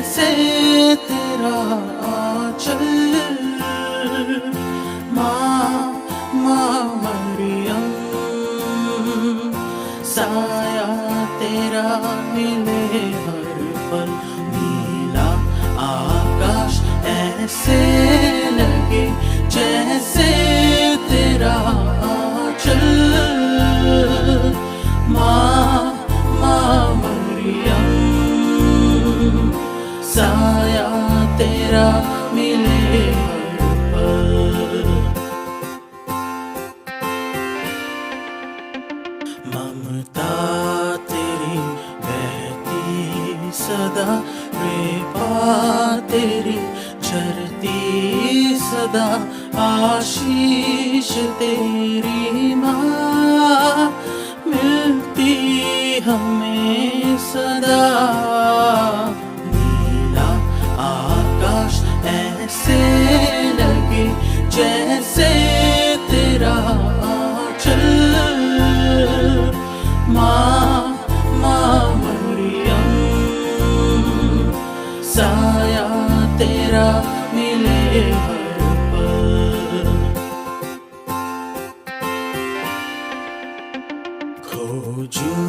जैसे तेरा आंचल। माँ मरियम, साया तेरा मिले हर पल। नीला आकाश ऐसे लगे जैसे तेरा आंचल। माँ मरियम, साया तेरा मिले हर पल। ममता तेरी बहती सदा, कृपा तेरी झरती सदा। आशीष तेरी माँ मिलती हमें सदा। नीला आकाश ऐसे लगे जैसे तेरा आंचल। माँ मरियम, साया तेरा मिले हर पल। खोजूं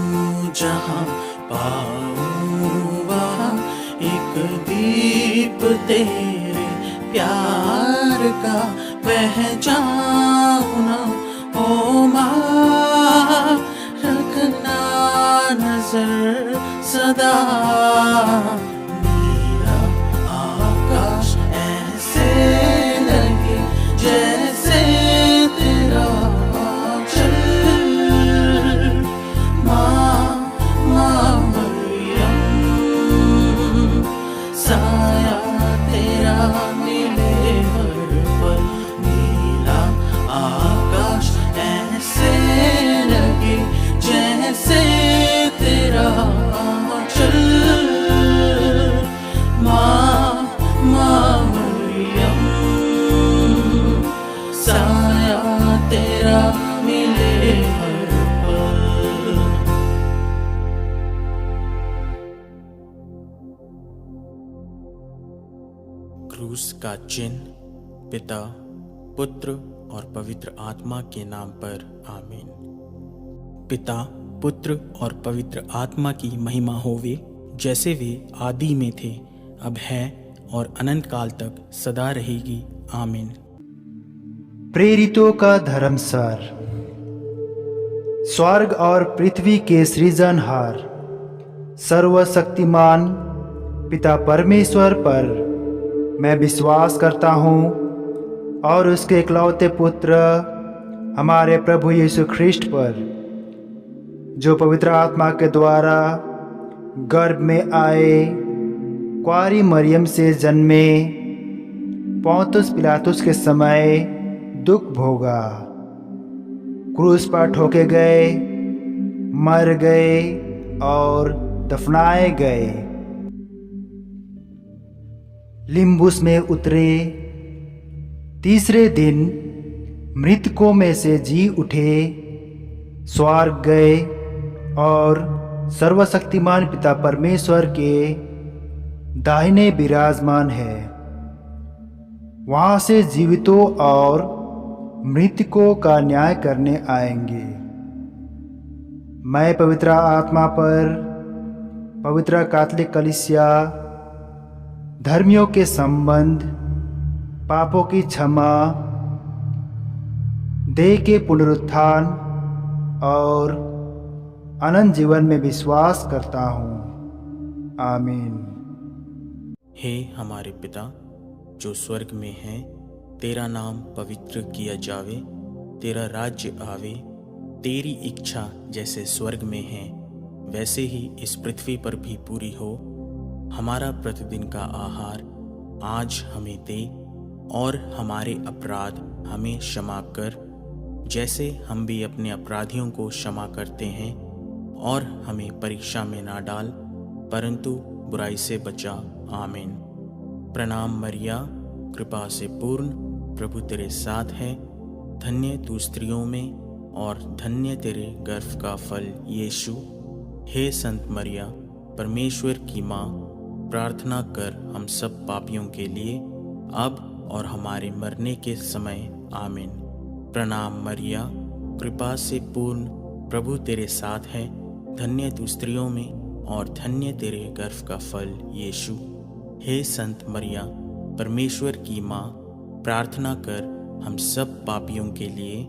जहाँ पाऊं वहाँ एक दीप तेरे प्यार का। बह जाऊं ना ओ माँ, रखना नजर सदा। नीला आकाश ऐसे लगे जैसे तेरा आंचल। माँ मरियम, साया तेरा मिले हर पल। नीला आकाश ऐसे लगे जैसे तेरा आंचल। माँ मरियम, साया तेरा मिले हर पल। क्रूस का चिन्ह। पिता, पुत्र और पवित्र आत्मा के नाम पर आमीन। पिता, पुत्र और पवित्र आत्मा की महिमा होवे, जैसे वे आदि में थे, अब है और अनंत काल तक सदा रहेगी। आमीन। प्रेरितों का धर्मसार। स्वर्ग और पृथ्वी के सृजनहार, सर्वशक्तिमान पिता परमेश्वर पर मैं विश्वास करता हूँ और उसके इकलौते पुत्र हमारे प्रभु यीशु ख्रिस्ट पर, जो पवित्र आत्मा के द्वारा गर्भ में आए, कुंवारी मरियम से जन्मे, पोंतुस पिलातुस के समय दुख भोगा, क्रूस पर ठोके गए, मर गए और दफनाए गए, लिम्बुस में उतरे, तीसरे दिन मृतकों में से जी उठे, स्वर्ग गए और सर्वशक्तिमान पिता परमेश्वर के दाहिने विराजमान है। वहाँ से जीवितों और मृतकों का न्याय करने आएंगे। मैं पवित्र आत्मा पर, पवित्र कैथोलिक कलीसिया, धर्मियों के संबंध, पापों की क्षमा, देह के पुनरुत्थान और अनंत जीवन में विश्वास करता हूँ। आमीन। हे हमारे पिता, जो स्वर्ग में है, तेरा नाम पवित्र किया जावे, तेरा राज्य आवे, तेरी इच्छा जैसे स्वर्ग में है वैसे ही इस पृथ्वी पर भी पूरी हो। हमारा प्रतिदिन का आहार आज हमें दे और हमारे अपराध हमें क्षमा कर, जैसे हम भी अपने अपराधियों को क्षमा करते हैं, और हमें परीक्षा में ना डाल, परंतु बुराई से बचा। आमीन। प्रणाम मरिया, कृपा से पूर्ण, प्रभु तेरे साथ है। धन्य तू स्त्रियों में और धन्य तेरे गर्भ का फल यीशु। हे संत मरिया, परमेश्वर की माँ, प्रार्थना कर हम सब पापियों के लिए अब और हमारे मरने के समय आमीन। प्रणाम मरिया, कृपा से पूर्ण, प्रभु तेरे साथ है। धन्य तू स्त्रियों में और धन्य तेरे गर्भ का फल यीशु। हे संत मरिया, परमेश्वर की माँ, प्रार्थना कर हम सब पापियों के लिए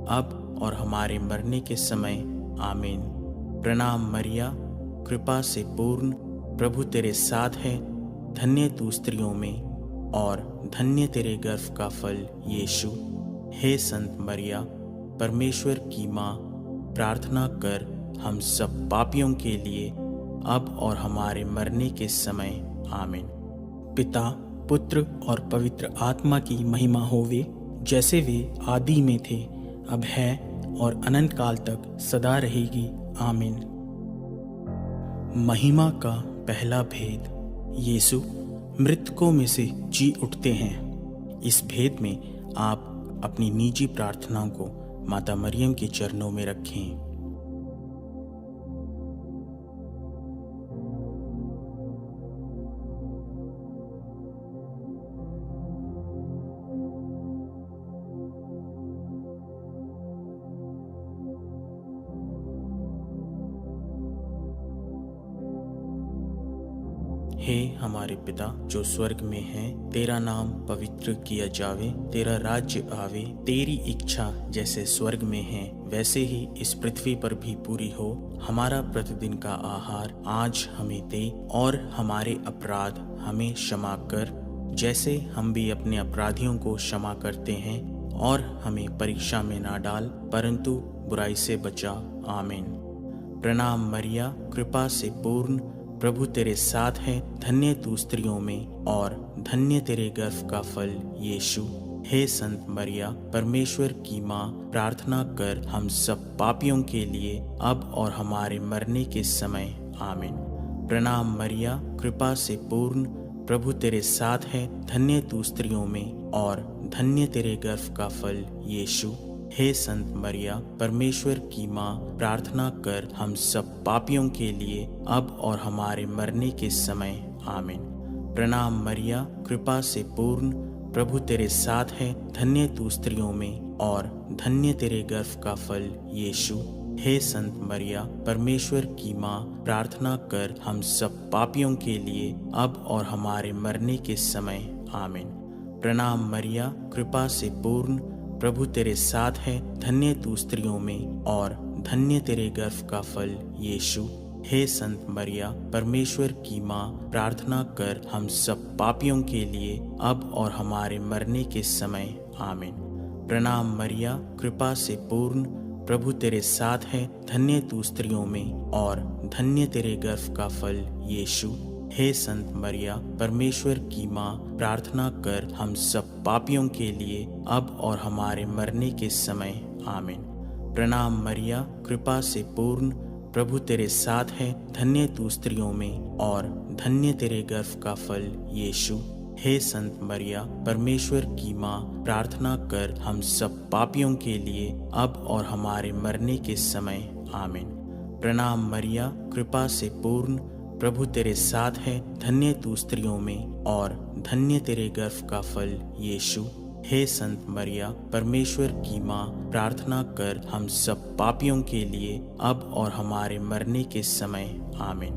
अब और हमारे मरने के समय आमीन। प्रणाम मरिया, कृपा से पूर्ण, प्रभु तेरे साथ है। धन्य तू स्त्रियों में और धन्य तेरे गर्भ का फल यीशु। हे संत मरिया, परमेश्वर की माँ, प्रार्थना कर हम सब पापियों के लिए अब और हमारे मरने के समय आमीन। पिता, पुत्र और पवित्र आत्मा की महिमा होवे, जैसे वे आदि में थे, अब है और अनंत काल तक सदा रहेगी। आमीन। महिमा का पहला भेद, यीशु मृतकों में से जी उठते हैं। इस भेद में आप अपनी निजी प्रार्थनाओं को माता मरियम के चरणों में रखें। हे हमारे पिता जो स्वर्ग में है, तेरा नाम पवित्र किया जावे, तेरा राज्य आवे, तेरी इच्छा जैसे स्वर्ग में है वैसे ही इस पृथ्वी पर भी पूरी हो। हमारा प्रतिदिन का आहार आज हमें दे और हमारे अपराध हमें क्षमा कर, जैसे हम भी अपने अपराधियों को क्षमा करते हैं, और हमें परीक्षा में ना डाल परंतु बुराई से बचा। आमीन। प्रणाम मरिया, कृपा से पूर्ण, प्रभु तेरे साथ है। धन्य तू स्त्रियों में और धन्य तेरे गर्भ का फल यीशु। हे संत मरिया, परमेश्वर की माँ, प्रार्थना कर हम सब पापियों के लिए अब और हमारे मरने के समय आमीन। प्रणाम मरिया, कृपा से पूर्ण, प्रभु तेरे साथ है। धन्य तू स्त्रियों में और धन्य तेरे गर्भ का फल यीशु। हे संत मरिया, परमेश्वर की माँ, प्रार्थना कर हम सब पापियों के लिए अब और हमारे मरने के समय आमीन। प्रणाम मरिया, कृपा से पूर्ण, प्रभु तेरे साथ है। धन्य तू स्त्रियों में और धन्य तेरे गर्भ का फल यीशु। हे संत मरिया, परमेश्वर की माँ, प्रार्थना कर हम सब पापियों के लिए अब और हमारे मरने के समय आमीन। प्रणाम मरिया, कृपा से पूर्ण, प्रभु तेरे साथ है। धन्य तू स्त्रियों में और धन्य तेरे गर्भ का फल यीशु। हे संत मरिया, परमेश्वर की माँ, प्रार्थना कर हम सब पापियों के लिए अब और हमारे मरने के समय आमीन। प्रणाम मरिया, कृपा से पूर्ण, प्रभु तेरे साथ है। धन्य तू स्त्रियों में और धन्य तेरे गर्भ का फल यीशु। हे संत मरिया, परमेश्वर की माँ, प्रार्थना कर हम सब पापियों के लिए अब और हमारे मरने के समय आमीन। प्रणाम मरिया, कृपा से पूर्ण, प्रभु तेरे साथ है। धन्य तू स्त्रियों में और धन्य तेरे गर्भ का फल यीशु। हे संत मरिया, परमेश्वर की माँ, प्रार्थना कर हम सब पापियों के लिए अब और हमारे मरने के समय आमीन। प्रणाम मरिया, कृपा से पूर्ण, प्रभु तेरे साथ है। धन्य तू स्त्रियों में और धन्य तेरे गर्भ का फल यीशु। हे संत मरिया, परमेश्वर की माँ, प्रार्थना कर हम सब पापियों के लिए अब और हमारे मरने के समय आमीन।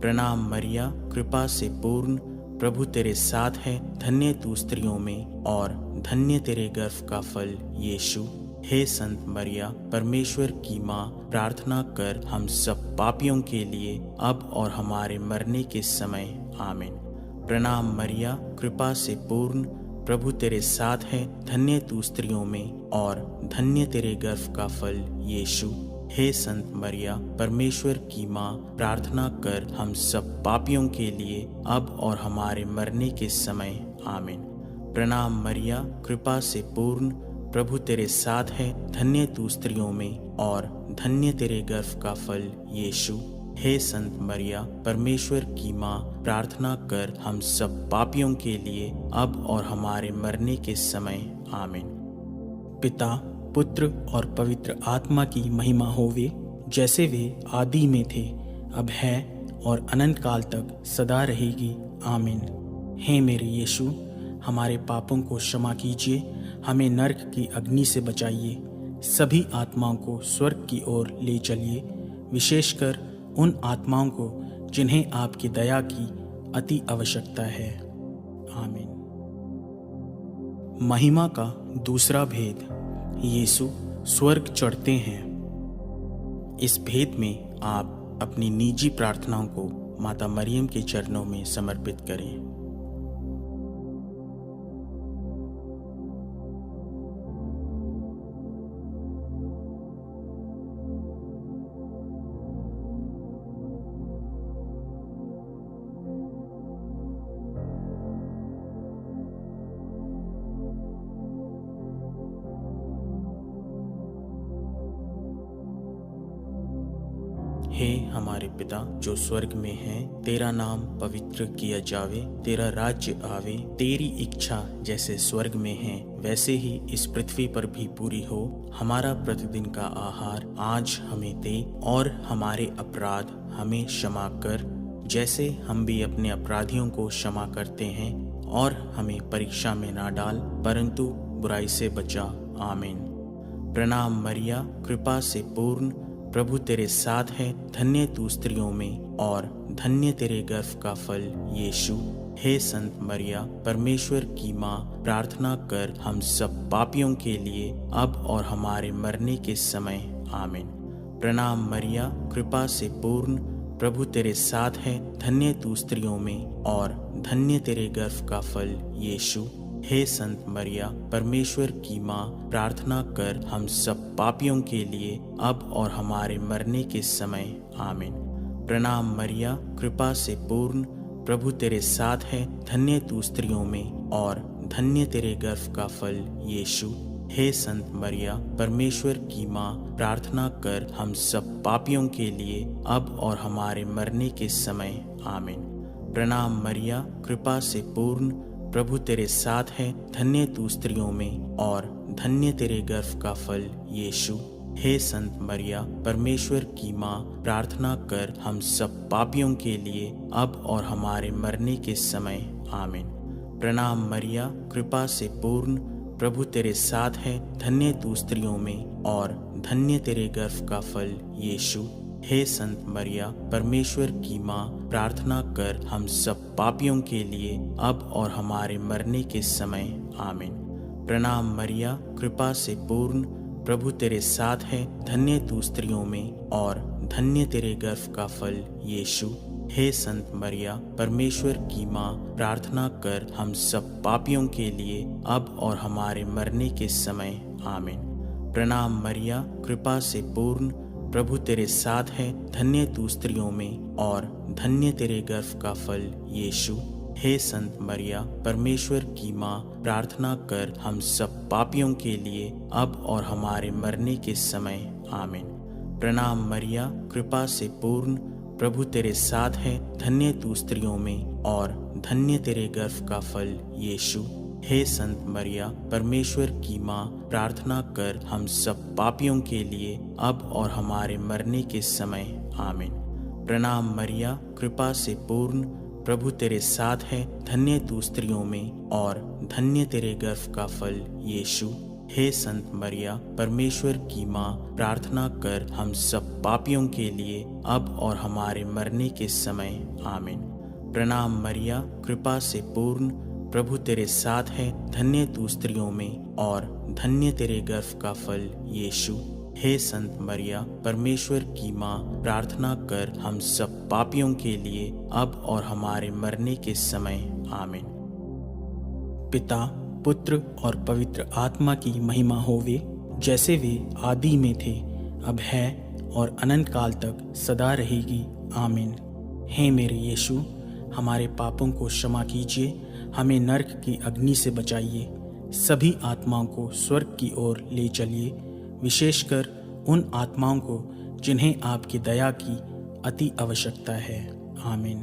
प्रणाम मरिया, कृपा से पूर्ण, प्रभु तेरे साथ है। धन्य तू स्त्रियों में और धन्य तेरे गर्भ का फल यीशु। हे संत मरिया, परमेश्वर की माँ, प्रार्थना कर हम सब पापियों के लिए अब और हमारे मरने के समय आमीन। प्रणाम मरिया, कृपा से पूर्ण, प्रभु तेरे साथ है। धन्य तू स्त्रियों में और धन्य तेरे गर्भ का फल यीशु। हे संत मरिया, परमेश्वर की माँ, प्रार्थना कर हम सब पापियों के लिए अब और हमारे मरने के समय आमीन। प्रणाम मरिया, कृपा से पूर्ण, प्रभु तेरे साथ है। धन्य तू स्त्रियों में और धन्य तेरे गर्भ का फल यीशु। हे संत मरिया, परमेश्वर की माँ, प्रार्थना कर हम सब पापियों के लिए अब और हमारे मरने के समय आमीन। पिता, पुत्र और पवित्र आत्मा की महिमा होवे, जैसे वे आदि में थे, अब है और अनंत काल तक सदा रहेगी। आमीन। हे मेरे यीशु, हमारे पापों को क्षमा कीजिए, हमें नरक की अग्नि से बचाइए, सभी आत्माओं को स्वर्ग की ओर ले चलिए, विशेषकर उन आत्माओं को जिन्हें आपकी दया की अति आवश्यकता है। आमीन। महिमा का दूसरा भेद, यीशु स्वर्ग चढ़ते हैं। इस भेद में आप अपनी निजी प्रार्थनाओं को माता मरियम के चरणों में समर्पित करें। हे हमारे पिता जो स्वर्ग में है, तेरा नाम पवित्र किया जावे, तेरा राज्य आवे, तेरी इच्छा जैसे स्वर्ग में है वैसे ही इस पृथ्वी पर भी पूरी हो। हमारा प्रतिदिन का आहार आज हमें दे, और हमारे अपराध हमें क्षमा कर, जैसे हम भी अपने अपराधियों को क्षमा करते हैं, और हमें परीक्षा में ना डाल, परंतु बुराई से बचा। आमीन। प्रणाम मरिया, कृपा से पूर्ण, प्रभु तेरे साथ है, धन्य तू स्त्रियों में और धन्य तेरे गर्भ का फल यीशु। हे संत मरिया, परमेश्वर की माँ, प्रार्थना कर हम सब पापियों के लिए अब और हमारे मरने के समय। आमीन। प्रणाम मरिया, कृपा से पूर्ण, प्रभु तेरे साथ है, धन्य तू स्त्रियों में और धन्य तेरे गर्भ का फल यीशु। हे संत मरिया, परमेश्वर की माँ, प्रार्थना कर हम सब पापियों के लिए अब और हमारे मरने के समय। आमीन। प्रणाम मरिया, कृपा से पूर्ण, प्रभु तेरे साथ है, धन्य तू स्त्रियों में और धन्य तेरे गर्भ का फल यीशु। हे संत मरिया, परमेश्वर की माँ, प्रार्थना कर हम सब पापियों के लिए अब और हमारे मरने के समय। आमीन। प्रणाम मरिया, कृपा से पूर्ण, प्रभु तेरे साथ है, धन्य तू स्त्रियों में और धन्य तेरे गर्भ का फल यीशु। हे संत मरिया, परमेश्वर की माँ, प्रार्थना कर हम सब पापियों के लिए अब और हमारे मरने के समय। आमीन। प्रणाम मरिया, कृपा से पूर्ण, प्रभु तेरे साथ है, धन्य तू स्त्रियों में और धन्य तेरे गर्भ का फल यीशु। हे संत मरिया, परमेश्वर की माँ, प्रार्थना कर हम सब पापियों के लिए अब और हमारे मरने के समय। आमीन। प्रणाम मरिया, कृपा से पूर्ण, प्रभु तेरे साथ है, धन्य तू स्त्रियों में और धन्य तेरे गर्भ का फल यीशु। हे संत मरिया, परमेश्वर की माँ, प्रार्थना कर हम सब पापियों के लिए अब और हमारे मरने के समय। आमीन। प्रणाम मरिया, कृपा से पूर्ण, प्रभु तेरे साथ है, धन्य तू स्त्रियों में और धन्य तेरे गर्भ का फल यीशु। हे संत मरिया, परमेश्वर की माँ, प्रार्थना कर हम सब पापियों के लिए अब और हमारे मरने के समय। आमीन। प्रणाम मरिया, कृपा से पूर्ण, प्रभु तेरे साथ है, धन्य तू स्त्रियों में और धन्य तेरे गर्भ का फल यीशु। हे संत मरिया, परमेश्वर की माँ, प्रार्थना कर हम सब पापियों के लिए अब और हमारे मरने के समय। आमीन। प्रणाम मरिया, कृपा से पूर्ण, प्रभु तेरे साथ है, धन्य तू स्त्रियों में और धन्य तेरे गर्भ का फल यीशु। हे संत मरिया, परमेश्वर की माँ, प्रार्थना कर हम सब पापियों के लिए अब और हमारे मरने के समय। आमीन। प्रणाम मरिया, कृपा से पूर्ण, प्रभु तेरे साथ है, धन्य तू स्त्रियों में और धन्य तेरे गर्भ का फल यीशु। हे संत मरिया, परमेश्वर की माँ, प्रार्थना कर हम सब पापियों के लिए अब और हमारे मरने के समय। आमीन। पिता, पुत्र और पवित्र आत्मा की महिमा होवे, जैसे वे आदि में थे, अब है और अनंत काल तक सदा रहेगी। आमीन। हे मेरे यीशु, हमारे पापों को क्षमा कीजिए, हमें नरक की अग्नि से बचाइए, सभी आत्माओं को स्वर्ग की ओर ले चलिए, विशेषकर उन आत्माओं को जिन्हें आपकी दया की अति आवश्यकता है। आमीन।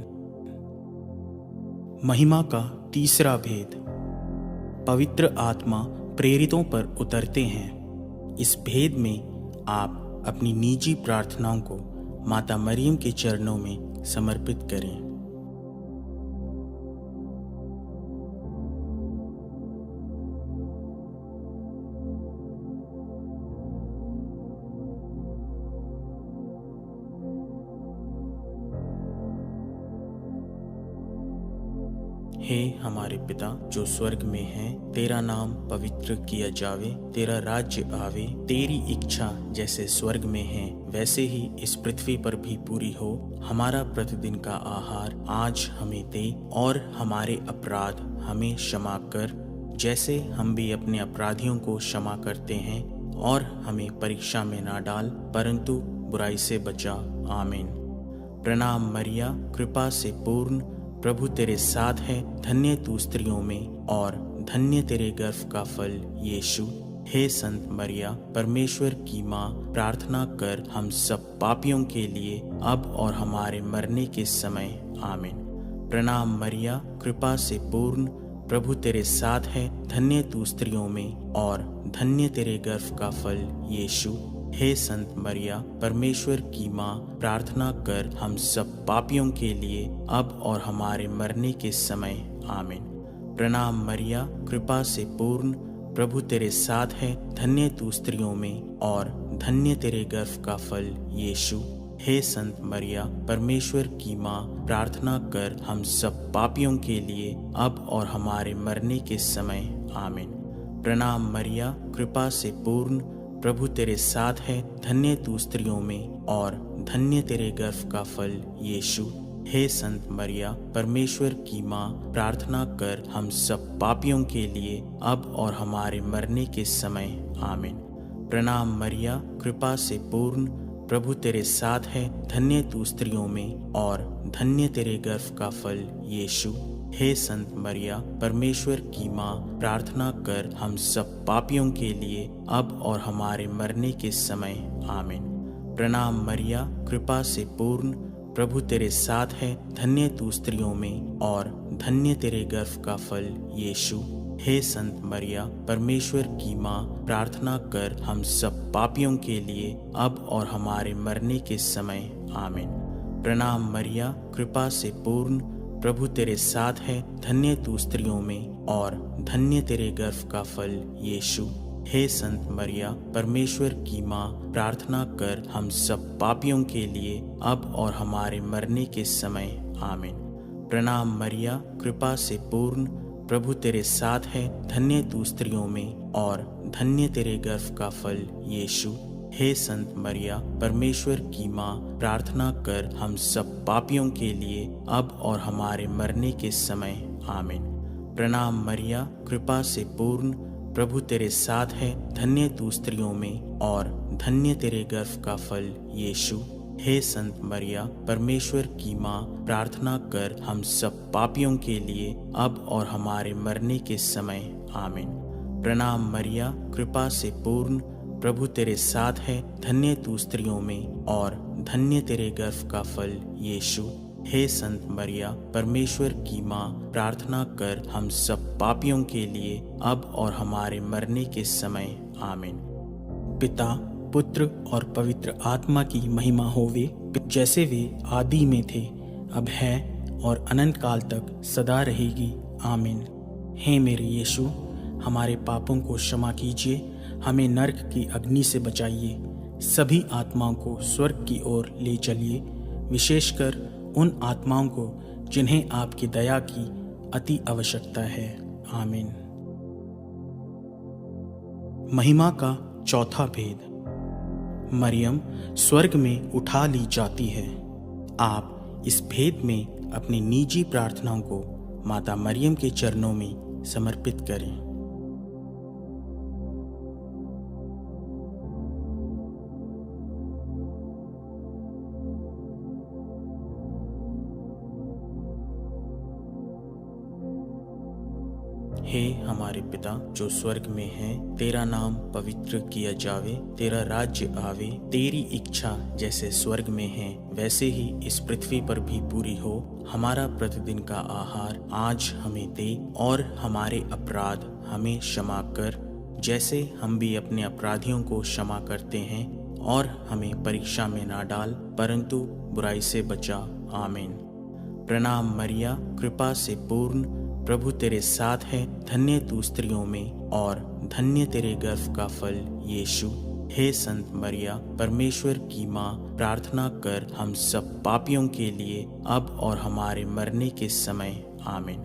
महिमा का तीसरा भेद, पवित्र आत्मा प्रेरितों पर उतरते हैं। इस भेद में आप अपनी निजी प्रार्थनाओं को माता मरियम के चरणों में समर्पित करें। हे हमारे पिता जो स्वर्ग में है, तेरा नाम पवित्र किया जावे, तेरा राज्य आवे, तेरी इच्छा जैसे स्वर्ग में है वैसे ही इस पृथ्वी पर भी पूरी हो। हमारा प्रतिदिन का आहार आज हमें दे, और हमारे अपराध हमें क्षमा कर, जैसे हम भी अपने अपराधियों को क्षमा करते हैं, और हमें परीक्षा में ना डाल, परंतु बुराई से बचा। आमीन। प्रणाम मरिया, कृपा से पूर्ण, प्रभु तेरे साथ है, धन्य तू स्त्रियों में और धन्य तेरे गर्भ का फल यीशु। हे संत मरिया, परमेश्वर की माँ, प्रार्थना कर हम सब पापियों के लिए अब और हमारे मरने के समय। आमीन। प्रणाम मरिया, कृपा से पूर्ण, प्रभु तेरे साथ है, धन्य तू स्त्रियों में और धन्य तेरे गर्भ का फल यीशु। हे संत मरिया, परमेश्वर की माँ, प्रार्थना कर हम सब पापियों के लिए अब और हमारे मरने के समय। आमीन। प्रणाम मरिया, कृपा से पूर्ण, प्रभु तेरे साथ है, धन्य तू स्त्रियों में और धन्य तेरे गर्भ का फल यीशु। हे संत मरिया, परमेश्वर की माँ, प्रार्थना कर हम सब पापियों के लिए अब और हमारे मरने के समय। आमीन। प्रणाम मरिया, कृपा से पूर्ण, प्रभु तेरे साथ है, धन्य तू स्त्रियों में और धन्य तेरे गर्भ का फल यीशु। हे संत मरिया, परमेश्वर की माँ, प्रार्थना कर हम सब पापियों के लिए अब और हमारे मरने के समय। आमीन। प्रणाम मरिया, कृपा से पूर्ण, प्रभु तेरे साथ है, धन्य तू स्त्रियों में और धन्य तेरे गर्भ का फल यीशु। हे संत मरिया, परमेश्वर की माँ, प्रार्थना कर हम सब पापियों के लिए अब और हमारे मरने के समय। आमीन। प्रणाम मरिया, कृपा से पूर्ण, प्रभु तेरे साथ है, धन्य तू स्त्रियों में और धन्य तेरे गर्भ का फल यीशु। हे संत मरिया, परमेश्वर की माँ, प्रार्थना कर हम सब पापियों के लिए अब और हमारे मरने के समय। आमीन। प्रणाम मरिया, कृपा से पूर्ण, प्रभु तेरे साथ है, धन्य तू स्त्रियों में और धन्य तेरे गर्भ का फल यीशु। हे संत मरिया, परमेश्वर की माँ, प्रार्थना कर हम सब पापियों के लिए अब और हमारे मरने के समय। आमीन। प्रणाम मरिया, कृपा से पूर्ण, प्रभु तेरे साथ है, धन्य तू स्त्रियों में और धन्य तेरे गर्भ का फल यीशु। हे संत मरिया, परमेश्वर की माँ, प्रार्थना कर हम सब पापियों के लिए अब और हमारे मरने के समय। आमीन। प्रणाम मरिया, कृपा से पूर्ण, प्रभु तेरे साथ है, धन्य तू स्त्रियों में और धन्य तेरे गर्भ का फल यीशु। हे संत मरिया, परमेश्वर की माँ, प्रार्थना कर हम सब पापियों के लिए अब और हमारे मरने के समय। आमीन। प्रणाम मरिया, कृपा से पूर्ण, प्रभु तेरे साथ है, धन्य तू स्त्रियों में और धन्य तेरे गर्भ का फल यीशु। हे संत मरिया, परमेश्वर की माँ, प्रार्थना कर हम सब पापियों के लिए अब और हमारे मरने के समय। आमीन। पिता, पुत्र और पवित्र आत्मा की महिमा होवे, जैसे वे आदि में थे, अब है और अनंत काल तक सदा रहेगी। आमीन। हे मेरे यीशु, हमारे पापों को क्षमा कीजिए, हमें नरक की अग्नि से बचाइए, सभी आत्माओं को स्वर्ग की ओर ले चलिए, विशेषकर उन आत्माओं को जिन्हें आपकी दया की अति आवश्यकता है। आमीन। महिमा का चौथा भेद। मरियम स्वर्ग में उठा ली जाती है। आप इस भेद में अपनी निजी प्रार्थनाओं को माता मरियम के चरणों में समर्पित करें। हे हमारे पिता जो स्वर्ग में है, तेरा नाम पवित्र किया जावे, तेरा राज्य आवे, तेरी इच्छा जैसे स्वर्ग में है वैसे ही इस पृथ्वी पर भी पूरी हो। हमारा प्रतिदिन का आहार आज हमें दे, और हमारे अपराध हमें क्षमा कर, जैसे हम भी अपने अपराधियों को क्षमा करते हैं, और हमें परीक्षा में ना डाल, परंतु बुराई से बचा। आमीन। प्रणाम मरिया, कृपा से पूर्ण, प्रभु तेरे साथ है, धन्य तू स्त्रियों में और धन्य तेरे गर्भ का फल यीशु। हे संत मरिया, परमेश्वर की माँ, प्रार्थना कर हम सब पापियों के लिए अब और हमारे मरने के समय आमीन।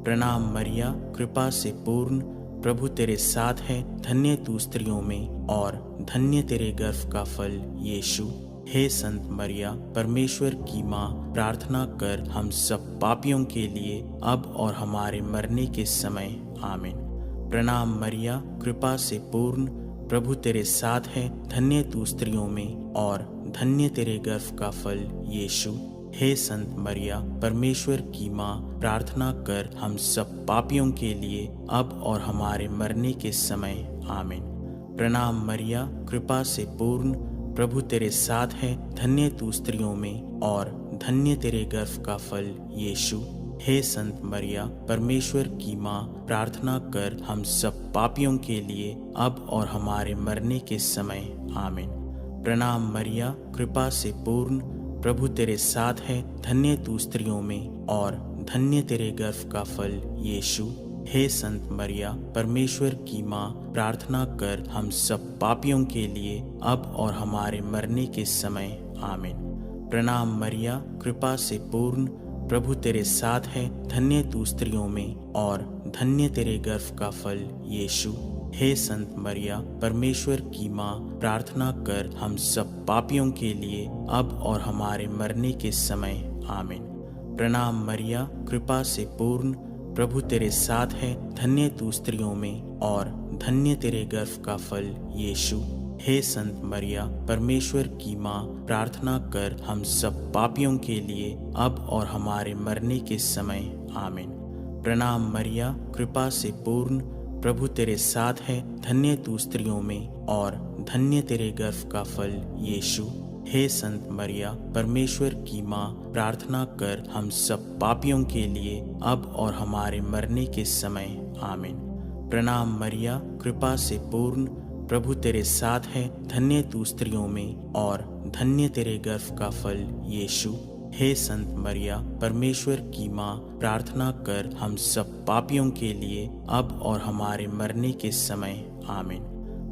प्रणाम मरिया, कृपा से पूर्ण, प्रभु तेरे साथ है, धन्य तू स्त्रियों में और धन्य तेरे गर्भ का फल यीशु। हे संत मरिया, परमेश्वर की माँ, प्रार्थना कर हम सब पापियों के लिए अब और हमारे मरने के समय आमीन। प्रणाम मरिया, कृपा से पूर्ण, प्रभु तेरे साथ है, धन्य तू स्त्रियों में और धन्य तेरे गर्भ का फल यीशु। हे संत मरिया, परमेश्वर की माँ, प्रार्थना कर हम सब पापियों के लिए अब और हमारे मरने के समय आमीन। प्रणाम मरिया, कृपा से पूर्ण, प्रभु तेरे साथ है, धन्य तू स्त्रियों में और धन्य तेरे गर्भ का फल यीशु। हे संत मरिया, परमेश्वर की माँ, प्रार्थना कर हम सब पापियों के लिए अब और हमारे मरने के समय आमीन। प्रणाम मरिया, कृपा से पूर्ण, प्रभु तेरे साथ है, धन्य तू स्त्रियों में और धन्य तेरे गर्भ का फल यीशु। हे संत मरिया, परमेश्वर की माँ, प्रार्थना कर हम सब पापियों के लिए अब और हमारे मरने के समय आमीन। प्रणाम मरिया, कृपा से पूर्ण, प्रभु तेरे साथ है, धन्य तू स्त्रियों में और धन्य तेरे गर्भ का फल यीशु। हे संत मरिया, परमेश्वर की माँ, प्रार्थना कर हम सब पापियों के लिए अब और हमारे मरने के समय आमीन। प्रणाम मरिया, कृपा से पूर्ण, प्रभु तेरे साथ है, धन्य तू स्त्रियों में और धन्य तेरे गर्भ का फल यीशु। हे संत मरिया, परमेश्वर की माँ, प्रार्थना कर हम सब पापियों के लिए अब और हमारे मरने के समय आमीन। प्रणाम मरिया, कृपा से पूर्ण, प्रभु तेरे साथ है, धन्य तू स्त्रियों में और धन्य तेरे गर्भ का फल यीशु। हे संत मरिया, परमेश्वर की माँ, प्रार्थना कर हम सब पापियों के लिए अब और हमारे मरने के समय आमीन। प्रणाम मरिया, कृपा से पूर्ण, प्रभु तेरे साथ है, धन्य तू स्त्रियों में और धन्य तेरे गर्भ का फल यीशु। हे संत मरिया, परमेश्वर की माँ, प्रार्थना कर हम सब पापियों के लिए अब और हमारे मरने के समय आमीन।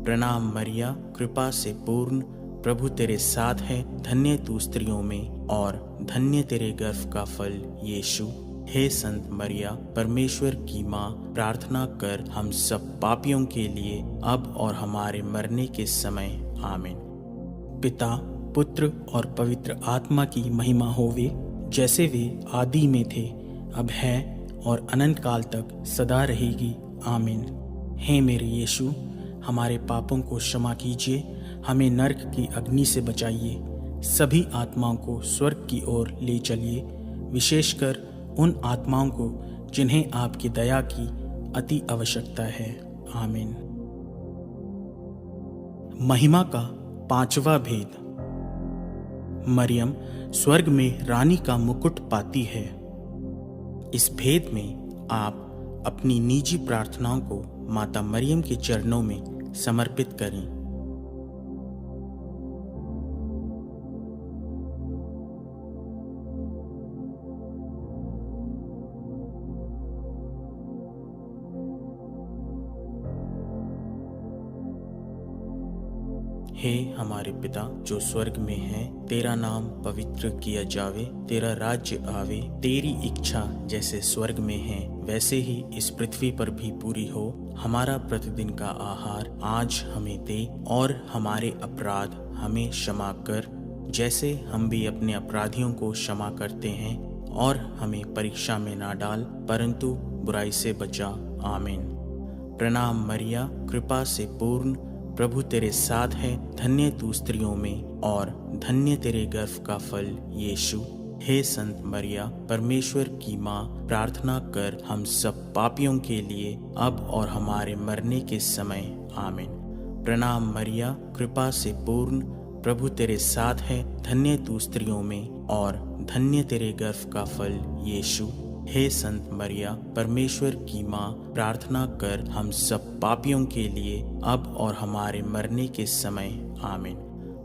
प्रणाम मरिया, कृपा से पूर्ण, प्रभु तेरे साथ है, धन्य तू स्त्रियों में और धन्य तेरे गर्भ का फल यीशु। हे संत मरिया, परमेश्वर की माँ, प्रार्थना कर हम सब पापियों के लिए अब और हमारे मरने के समय आमीन। पिता, पुत्र और पवित्र आत्मा की महिमा होवे, जैसे वे आदि में थे, अब है और अनंत काल तक सदा रहेगी। आमीन। हे मेरे यीशु, हमारे पापों को क्षमा कीजिए, हमें नरक की अग्नि से बचाइए, सभी आत्माओं को स्वर्ग की ओर ले चलिए, विशेषकर उन आत्माओं को जिन्हें आपकी दया की अति आवश्यकता है। आमीन। महिमा का पांचवा भेद। मरियम स्वर्ग में रानी का मुकुट पाती है। इस भेद में आप अपनी निजी प्रार्थनाओं को माता मरियम के चरणों में समर्पित करें। हे हमारे पिता जो स्वर्ग में है, तेरा नाम पवित्र किया जावे, तेरा राज्य आवे, तेरी इच्छा जैसे स्वर्ग में है वैसे ही इस पृथ्वी पर भी पूरी हो। हमारा प्रतिदिन का आहार आज हमें दे और हमारे अपराध हमें क्षमा कर, जैसे हम भी अपने अपराधियों को क्षमा करते हैं, और हमें परीक्षा में ना डाल परंतु बुराई से बचा। आमीन। प्रणाम मरिया, कृपा से पूर्ण, प्रभु तेरे साथ है, धन्य तू स्त्रियों में और धन्य तेरे गर्भ का फल यीशु। हे संत मरिया, परमेश्वर की माँ, प्रार्थना कर हम सब पापियों के लिए अब और हमारे मरने के समय। आमीन। प्रणाम मरिया, कृपा से पूर्ण, प्रभु तेरे साथ है, धन्य तू स्त्रियों में और धन्य तेरे गर्भ का फल यीशु। हे संत मरिया, परमेश्वर की माँ, प्रार्थना कर हम सब पापियों के लिए अब और हमारे मरने के समय। आमीन।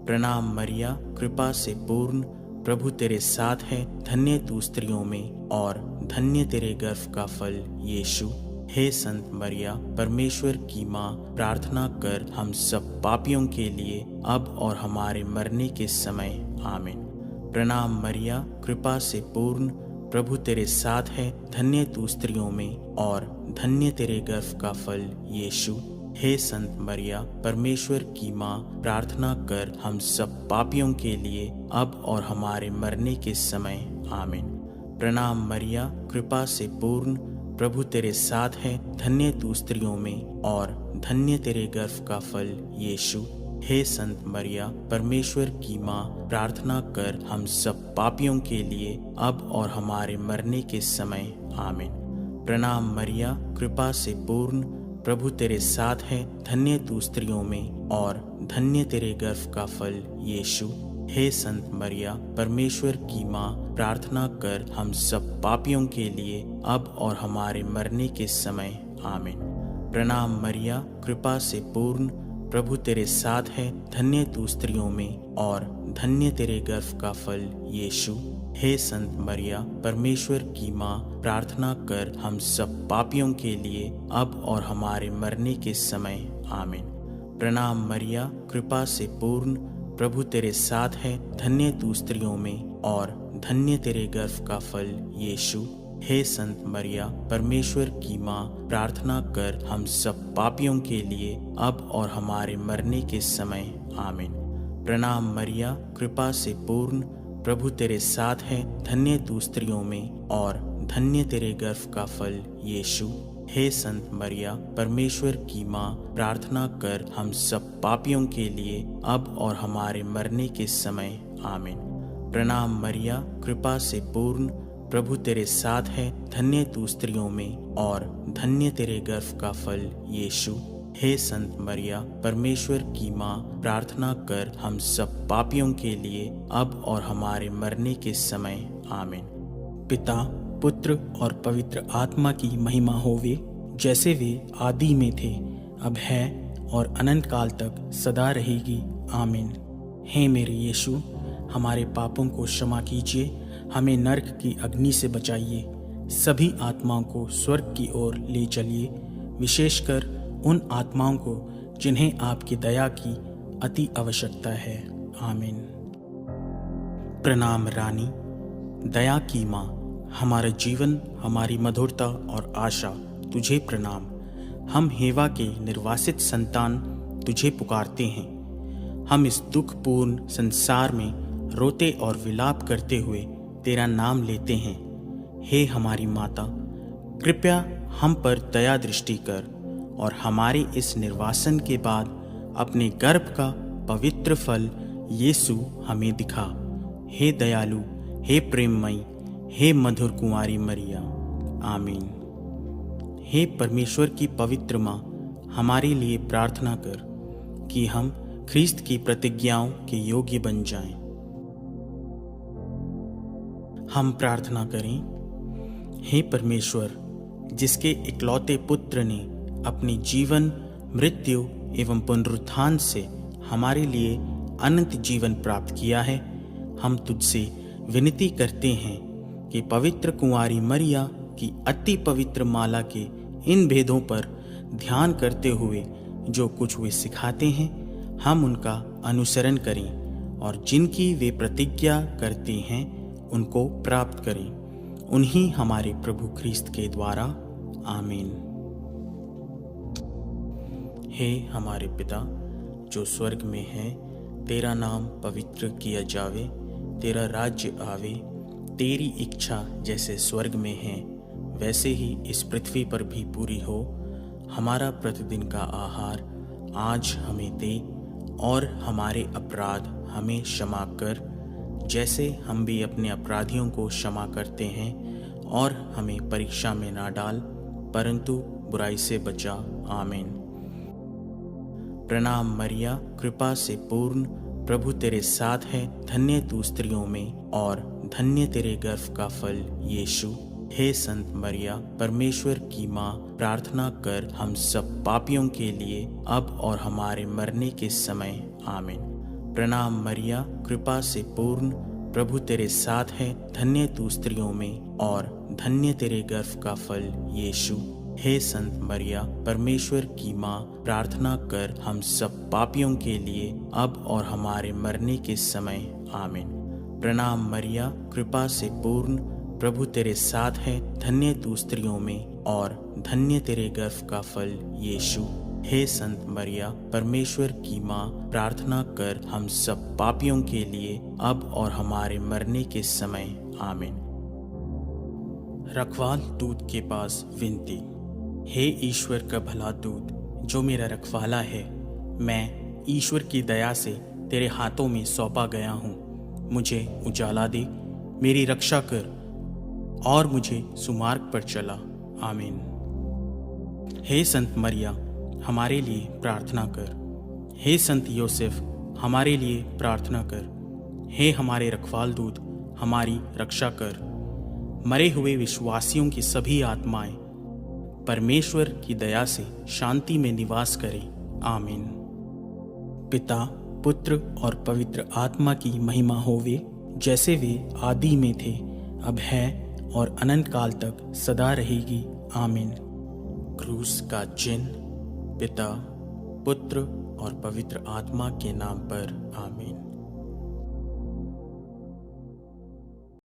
प्रणाम मरिया, कृपा से पूर्ण, प्रभु तेरे साथ है, धन्य तू स्त्रियों में और धन्य तेरे गर्भ का फल यीशु। हे संत मरिया, परमेश्वर की माँ, प्रार्थना कर हम सब पापियों के लिए अब और हमारे मरने के समय। आमीन। प्रणाम मरिया, कृपा से पूर्ण, प्रभु तेरे साथ है, धन्य तू स्त्रियों में और धन्य तेरे गर्भ का फल यीशु। हे संत मरिया, परमेश्वर की माँ, प्रार्थना कर हम सब पापियों के लिए अब और हमारे मरने के समय। आमीन। प्रणाम मरिया, कृपा से पूर्ण, प्रभु तेरे साथ है, धन्य तू स्त्रियों में और धन्य तेरे गर्भ का फल यीशु। हे संत मरिया, परमेश्वर की माँ, प्रार्थना कर हम सब पापियों के लिए अब और हमारे मरने के समय। आमीन। प्रणाम मरिया, कृपा से पूर्ण, प्रभु तेरे साथ है, धन्य तू स्त्रियों में और धन्य तेरे गर्भ का फल यीशु। हे संत मरिया, परमेश्वर की माँ, प्रार्थना कर हम सब पापियों के लिए अब और हमारे मरने के समय। आमीन। प्रणाम मरिया, कृपा से पूर्ण, प्रभु तेरे साथ है, धन्य तू स्त्रियों में और धन्य तेरे गर्भ का फल यीशु। हे संत मरिया, परमेश्वर की माँ, प्रार्थना कर हम सब पापियों के लिए अब और हमारे मरने के समय। आमीन। प्रणाम मरिया, कृपा से पूर्ण, प्रभु तेरे साथ है, धन्य तू स्त्रियों में और धन्य तेरे गर्भ का फल यीशु। हे संत मरिया, परमेश्वर की माँ, प्रार्थना कर हम सब पापियों के लिए अब और हमारे मरने के समय। आमीन। प्रणाम मरिया, कृपा से पूर्ण, प्रभु तेरे साथ है, धन्य तू स्त्रियों में और धन्य तेरे गर्भ का फल यीशु। हे संत मरिया, परमेश्वर की माँ, प्रार्थना कर हम सब पापियों के लिए अब और हमारे मरने के समय। आमीन। प्रणाम मरिया, कृपा से पूर्ण, प्रभु तेरे साथ है, धन्य तू स्त्रियों में और धन्य तेरे गर्भ का फल यीशु। हे संत मरिया, परमेश्वर की माँ, प्रार्थना कर हम सब पापियों के लिए अब और हमारे मरने के समय। आमीन। पिता, पुत्र और पवित्र आत्मा की महिमा होवे, जैसे वे आदि में थे, अब है और अनंत काल तक सदा रहेगी। आमीन। हे मेरे यीशु, हमारे पापों को क्षमा कीजिए, हमें नरक की अग्नि से बचाइए, सभी आत्माओं को स्वर्ग की ओर ले चलिए, विशेषकर उन आत्माओं को जिन्हें आपकी दया की अति आवश्यकता है। आमीन। प्रणाम रानी, दया की माँ, हमारा जीवन, हमारी मधुरता और आशा तुझे प्रणाम। हम हेवा के निर्वासित संतान तुझे पुकारते हैं। हम इस दुखपूर्ण संसार में रोते और विलाप करते हुए तेरा नाम लेते हैं। हे हमारी माता, कृपया हम पर दया दृष्टि कर और हमारे इस निर्वासन के बाद अपने गर्भ का पवित्र फल यीशु हमें दिखा। हे दयालु, हे प्रेममयी, हे मधुर कुंवारी मरिया। आमीन। हे परमेश्वर की पवित्र माँ, हमारे लिए प्रार्थना कर कि हम ख्रीस्त की प्रतिज्ञाओं के योग्य बन जाएं। हम प्रार्थना करें। हे परमेश्वर, जिसके इकलौते पुत्र ने अपने जीवन, मृत्यु एवं पुनरुत्थान से हमारे लिए अनंत जीवन प्राप्त किया है, हम तुझसे विनती करते हैं कि पवित्र कुंवारी मरिया की अति पवित्र माला के इन भेदों पर ध्यान करते हुए जो कुछ वे सिखाते हैं, हम उनका अनुसरण करें और जिनकी वे प्रतिज्ञा करते हैं उनको प्राप्त करें। उन्हीं हमारे प्रभु ख्रीस्त के द्वारा। आमीन। हे हमारे पिता जो स्वर्ग में है, तेरा नाम पवित्र किया जावे, तेरा राज्य आवे, तेरी इच्छा जैसे स्वर्ग में है वैसे ही इस पृथ्वी पर भी पूरी हो। हमारा प्रतिदिन का आहार आज हमें दे और हमारे अपराध हमें क्षमा कर, जैसे हम भी अपने अपराधियों को क्षमा करते हैं, और हमें परीक्षा में ना डाल परंतु बुराई से बचा। आमीन। प्रणाम मरिया, कृपा से पूर्ण, प्रभु तेरे साथ है, धन्य तू स्त्रियों में और धन्य तेरे गर्भ का फल यीशु। हे संत मरिया, परमेश्वर की माँ, प्रार्थना कर हम सब पापियों के लिए अब और हमारे मरने के समय। आमीन। प्रणाम मरिया, कृपा से पूर्ण, प्रभु तेरे साथ है, धन्य तू स्त्रियों में और धन्य तेरे गर्भ का फल यीशु। हे संत मरिया, परमेश्वर की माँ, प्रार्थना कर हम सब पापियों के लिए अब और हमारे मरने के समय आमीन। प्रणाम मरिया, कृपा से पूर्ण, प्रभु तेरे साथ है, धन्य तू स्त्रियों में और धन्य तेरे गर्भ का फल यीशु। हे संत मरिया, परमेश्वर की माँ, प्रार्थना कर हम सब पापियों के लिए अब और हमारे मरने के समय आमीन। रखवाल दूत के पास विनती। हे ईश्वर का भला दूत, जो मेरा रखवाला है, मैं ईश्वर की दया से तेरे हाथों में सौंपा गया हूँ। मुझे उजाला दे, मेरी रक्षा कर और मुझे सुमार्ग पर चला। आमीन। हे संत मरिया, हमारे लिए प्रार्थना कर। हे संत योसेफ, हमारे लिए प्रार्थना कर। हे हमारे रखवाल दूत, हमारी रक्षा कर। मरे हुए विश्वासियों की सभी आत्माएं परमेश्वर की दया से शांति में निवास करें। आमीन। पिता, पुत्र और पवित्र आत्मा की महिमा होवे, जैसे वे आदि में थे, अब है और अनंत काल तक सदा रहेगी। आमीन। क्रूस का चिन्ह। पिता, पुत्र और पवित्र आत्मा के नाम पर आमीन।